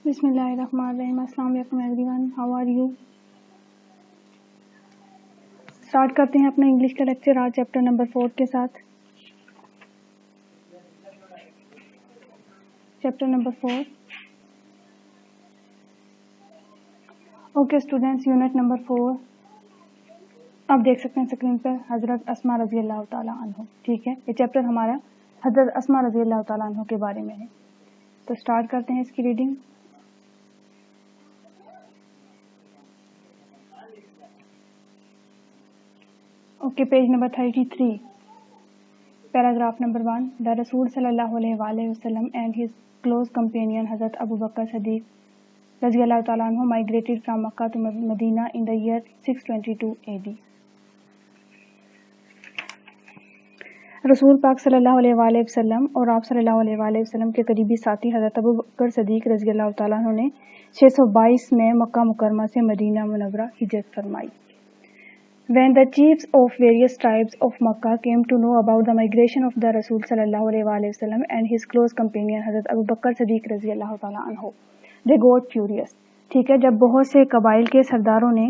بسم اللہ الرحمن الرحیم. السلام علیکم everyone. How are you? Start کرتے ہیں اپنا انگلش کا لیکچر آج چیپٹر نمبر 4 کے ساتھ. Chapter number 4. Okay students, unit number 4 آپ دیکھ سکتے ہیں اسکرین پر حضرت اسماء رضی اللہ تعالیٰ عنہ. ٹھیک ہے, یہ چیپٹر ہمارا حضرت اسماء رضی اللہ تعالیٰ عنہ کے بارے میں ہے. تو اسٹارٹ کرتے ہیں اس کی reading. Okay, page number 33, paragraph number 1. دا رسول صلی اللہ علیہ وآلہ وسلم اینڈ ہز کلوز کمپینین حضرت ابو بکر صدیق رضی اللہ تعالیٰ عنہ migrated from Makkah to Medina in the year 622 AD. رسول پاک صلی اللہ علیہ وآلہ وسلم اور آپ صلی اللہ علیہ وآلہ وسلم کے قریبی ساتھی حضرت ابو بکر صدیق رضی اللہ تعالیٰ عنہ نے 622 میں مکہ مکرمہ سے مدینہ منورہ ہجرت فرمائی. When the chiefs of various tribes of Makkah came to know about the migration of the Rasul sallallahu alaihi wasallam and his close companion Hazrat Abu Bakr Siddiq رضی اللہ تعالیٰ عنہ, they got furious. ٹھیک ہے, جب بہت سے قبائل کے سرداروں نے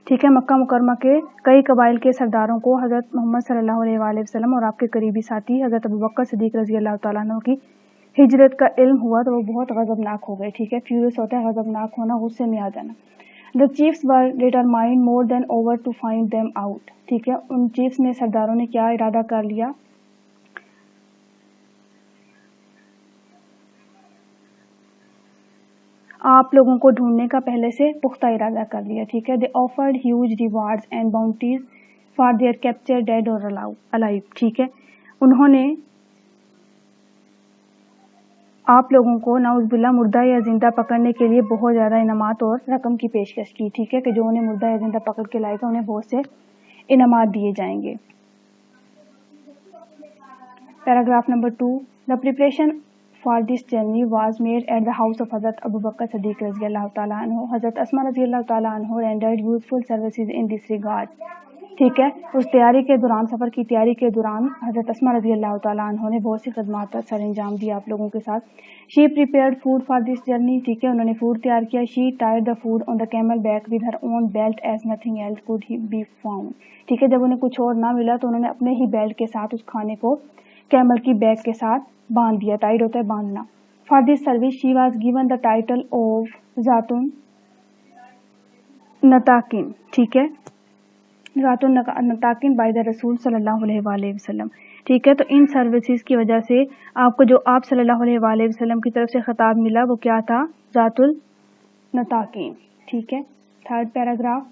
ٹھیک ہے مکہ مکرمہ کے کئی قبائل کے سرداروں کو حضرت محمد صلی اللہ علیہ وآلہ وسلم اور آپ کے قریبی ساتھی حضرت ابو بکر صدیق رضی اللہ تعالیٰ عنہ کی ہجرت کا علم ہوا تو وہ بہت غضبناک ہو گئے. ٹھیک ہے, فیورس ہوتا ہے, غضبناک ہونا, غصے میں آ جانا. The chiefs were determined more than ever to find them out. ٹھیک ہے, ان چیفس نے سرداروں نے کیا ارادہ کر لیا, آپ لوگوں کو ڈھونڈنے کا پہلے سے پختہ ارادہ کر لیا. ٹھیک ہے, they offered huge rewards and bounties for their captured dead or alive. ٹھیک ہے, انہوں نے آپ لوگوں کو نعوذ باللہ مردہ یا زندہ پکڑنے کے لیے بہت زیادہ انعامات اور رقم کی پیشکش کی. ٹھیک ہے, کہ جو انہیں مردہ یا زندہ پکڑ کے لائے گا انہیں بہت سے انعامات دیے جائیں گے. Paragraph number 2. The preparation for this journey was made at the house of Hazrat Abu Bakr Siddiq رضی اللہ تعالیٰ عنہ. حضرت اسماء رضی اللہ تعالیٰ عنہ rendered useful services in this regard. ٹھیک ہے, اس تیاری کے دوران, سفر کی تیاری کے دوران حضرت اسماء رضی اللہ تعالیٰ عنہ نے بہت سی خدمات سر انجام دی آپ لوگوں کے ساتھ. She prepared food for this journey. ٹھیک ہے, انہوں نے فوڈ تیار کیا. She tied the food on the camel back with her own belt as nothing else could be found. ٹھیک ہے, جب انہیں کچھ اور نہ ملا تو انہوں نے اپنے ہی بیلٹ کے ساتھ اس کھانے کو کیمل کی بیک کے ساتھ باندھ دیا. ٹائڈ ہوتا ہے باندھنا. For this service she was given the title of ذاتن نتاکن. ٹھیک ہے, ذات النتاکن بائی دا رسول صلی اللہ علیہ وآلہ وسلم. ٹھیک ہے, تو ان سروسز کی وجہ سے آپ کو جو آپ صلی اللہ علیہ وآلہ وسلم کی طرف سے خطاب ملا وہ کیا تھا, ذات النتاکین. ٹھیک ہے, third paragraph.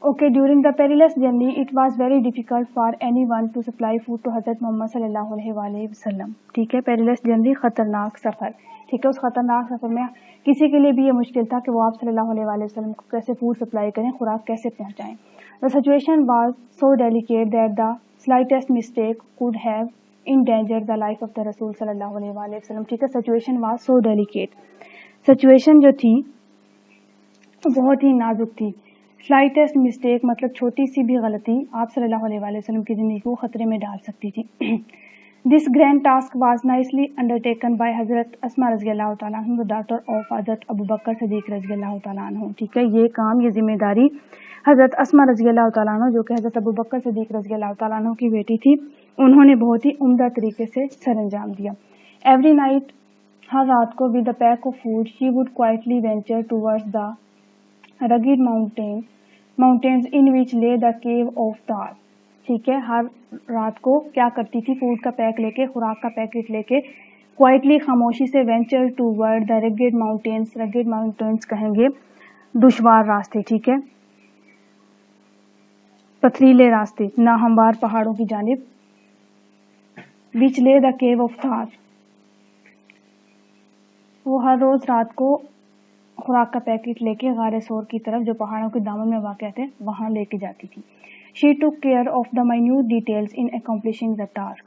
Okay, during the perilous journey, it was very difficult for anyone to supply food to حضرت محمد صلی اللہ علیہ وآلہ وسلم. ٹھیک ہے, perilous journey خطرناک سفر. ٹھیک ہے, اس خطرناک سفر میں کسی کے لیے بھی یہ مشکل تھا کہ وہ آپ صلی اللہ علیہ وآلہ وسلم کو کیسے فوڈ سپلائی کریں, خوراک کیسے پہنچائیں. The situation was so delicate that the slightest mistake could have endangered the life of the رسول صلی اللہ علیہ وآلہ وسلم. ٹھیک ہے, situation was so delicate. Situation جو تھی بہت ہی نازک تھی. سلائٹسٹ مسٹیک مطلب چھوٹی سی بھی غلطی آپ صلی اللہ علیہ وآلہ وسلم کی زندگی کو خطرے میں ڈال سکتی تھی. This grand task was nicely undertaken by حضرت اسماء رضی اللہ تعالیٰ عنہ, ڈاٹر آف حضرت ابو بکر صدیق رضی اللہ تعالیٰ عنہ. ٹھیک ہے, یہ کام, یہ ذمہ داری حضرت اسماء رضی اللہ تعالیٰ عنہ جو کہ حضرت ابو بکر صدیق رضی اللہ تعالیٰ عنہ کی بیٹی تھی, انہوں نے بہت ہی عمدہ طریقے سے سر انجام دیا. ایوری نائٹ, ہر رات کو, with a pack of food she would quietly venture towards the rugged mountains in which lay the cave of Tar. ٹھیک ہے, ہر رات کو کیا کرتی تھی, فوڈ کا پیک لے کے, خوراک کا پیکٹ لے کے کوائٹلی خاموشی سے venture toward the rugged mountains. rugged mountains کہیں گے دشوار راستے. ٹھیک ہے, پتھریلے راستے, ناہموار پہاڑوں کی جانب. which lay the cave of Tar. وہ ہر روز رات کو خوراک کا پیکٹ لے کے غار سور کی طرف جو پہاڑوں کے دامن میں واقع تھے وہاں لے کے جاتی تھی. She took care of the minute details in accomplishing the task.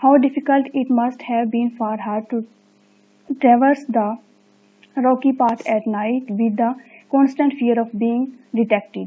How difficult it must have been for her to traverse the rocky path at night with the constant fear of being detected.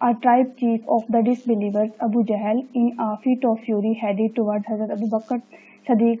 a tribe chief of the disbelievers, Abu Jahl, in a fit of fury, headed towards Hazrat Abu Bakr Siddiq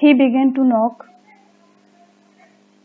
He began to knock.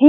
He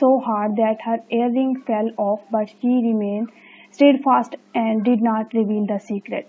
so hard that her earring fell off, but she remained steadfast and did not reveal the secret.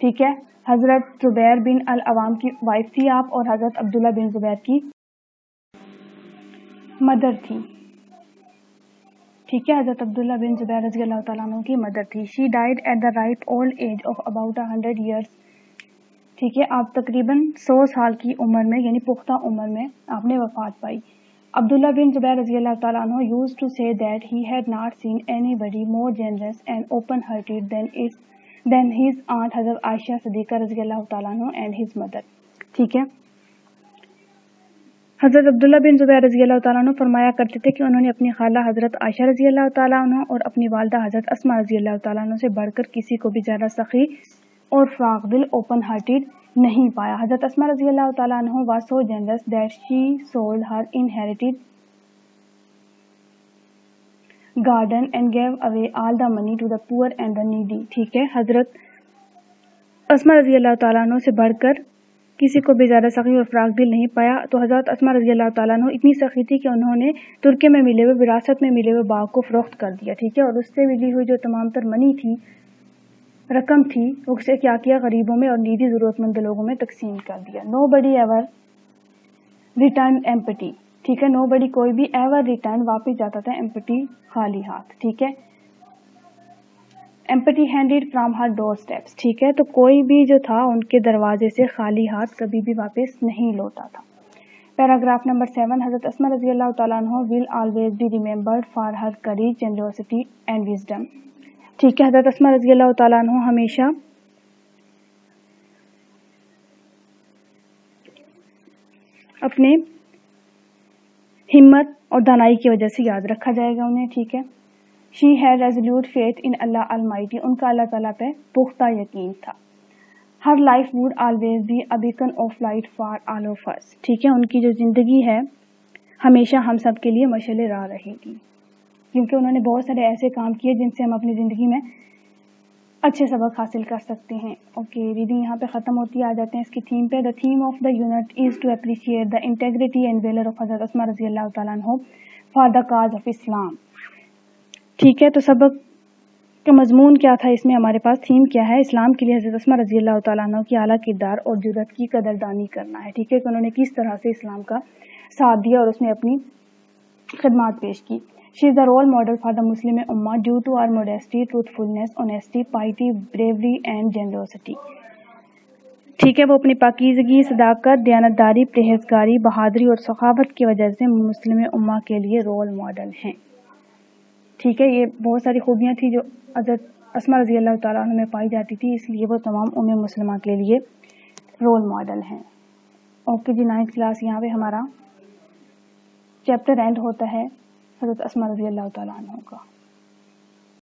ٹھیک ہے. حضرت زبیر بن العوام کی wife تھی آپ, اور حضرت عبداللہ بن زبیر کی mother تھی. ٹھیک ہے, حضرت عبداللہ بن زبیر رضی اللہ تعالیٰ عنہ کی مدر تھی. She died at the ripe old age of about 100 years. ٹھیک ہے, آپ تقریباً 100 سال کی عمر میں یعنی پختہ عمر میں آپ نے وفات پائی. عبداللہ بن زبیر رضی اللہ تعالیٰ عنہ used to say that he had not seen anybody more generous and open-hearted than his aunt حضرت عائشہ صدیقہ رضی اللہ تعالیٰ عنہ and his mother. ٹھیک ہے, حضرت عبداللہ بن زبیر رضی اللہ تعالیٰ عنہ فرمایا کرتے تھے کہ انہوں نے اپنی خالہ حضرت عائشہ رضی اللہ تعالیٰ عنہ اور اپنی والدہ حضرت اسماء رضی اللہ تعالیٰ عنہ سے بڑھ کر کسی کو بھی زیادہ سخی اور فراغ دل اوپن ہارٹیڈ نہیں پایا. حضرت اسماء رضی اللہ تعالیٰ عنہ was so generous that she sold her inherited garden and gave away all the money to the poor and the needy. ٹھیک ہے, حضرت اسماء رضی اللہ تعالیٰ عنہ سے بڑھ کر کسی کو بھی زیادہ سخی اور فراغ دل نہیں پایا. تو حضرت اسماء رضی اللہ تعالیٰ عنہ اتنی سخی تھی کہ انہوں نے ترکے میں ملے ہوئے وراثت میں ملے ہوئے باغ کو فروخت کر دیا. ٹھیک ہے, اور اس سے ملی ہوئی جو تمام تر منی تھی, رقم تھی, اسے کیا غریبوں میں اور نیڈی ضرورت مند لوگوں میں تقسیم کر دیا. نو بڈی ایور ریٹرن ایمپٹی. ٹھیک ہے, نو بڈی کوئی بھی ایور ریٹرن واپس جاتا تھا ایمپٹی خالی ہاتھ. ٹھیک ہے, empty handed from her doorsteps. ٹھیک ہے, تو کوئی بھی جو تھا ان کے دروازے سے خالی ہاتھ کبھی بھی واپس نہیں لوٹا تھا. Paragraph number 7. حضرت اسماء رضی اللہ تعالیٰ عنہ will always be remembered for her courage, generosity and wisdom. ٹھیک ہے, حضرت اسماء رضی اللہ تعالیٰ عنہ ہمیشہ اپنے ہمت اور دانائی کی وجہ سے یاد رکھا جائے گا انہیں. ٹھیک ہے, she had resolute faith in Allah Almighty. ان کا اللہ تعالیٰ پہ پختہ یقین تھا. her life would always be a beacon of light for all of us. ٹھیک ہے, ان کی جو زندگی ہے ہمیشہ ہم سب کے لیے مشعل راہ رہے گی, کیونکہ انہوں نے بہت سارے ایسے کام کیے جن سے ہم اپنی زندگی میں اچھے سبق حاصل کر سکتے ہیں. اوکے, ریڈنگ یہاں پہ ختم ہوتی ہے. آ جاتے ہیں اس کی تھیم پہ. The theme of the unit is to appreciate the integrity and valour of حضرت اسماء رضی اللہ تعالیٰ عنہ for the cause of Islam. ٹھیک ہے, تو سبق کا مضمون کیا تھا, اس میں ہمارے پاس تھیم کیا ہے, اسلام کے لیے حضرت اسماء رضی اللہ تعالیٰ عنہ کی اعلیٰ کردار اور جرأت کی قدردانی کرنا ہے. ٹھیک ہے, کہ انہوں نے کس طرح سے اسلام کا ساتھ دیا اور اس میں اپنی خدمات پیش کی. She is the role model for the Muslim Ummah due to her modesty, truthfulness, honesty, piety, bravery and generosity. ٹھیک ہے, وہ اپنی پاکیزگی, صداقت, دیانتداری, پرہیزگاری, بہادری اور سخاوت کی وجہ سے مسلم امہ کے لیے رول ماڈل ہیں. ٹھیک ہے, یہ بہت ساری خوبیاں تھیں جو حضرت اسماء رضی اللہ تعالیٰ عنہ میں پائی جاتی تھی, اس لیے وہ تمام امم مسلمہ کے لیے رول ماڈل ہیں. اوکے جی, 9th کلاس یہاں پہ ہمارا چیپٹر اینڈ ہوتا ہے حضرت اسماء رضی اللہ تعالیٰ عنہ کا.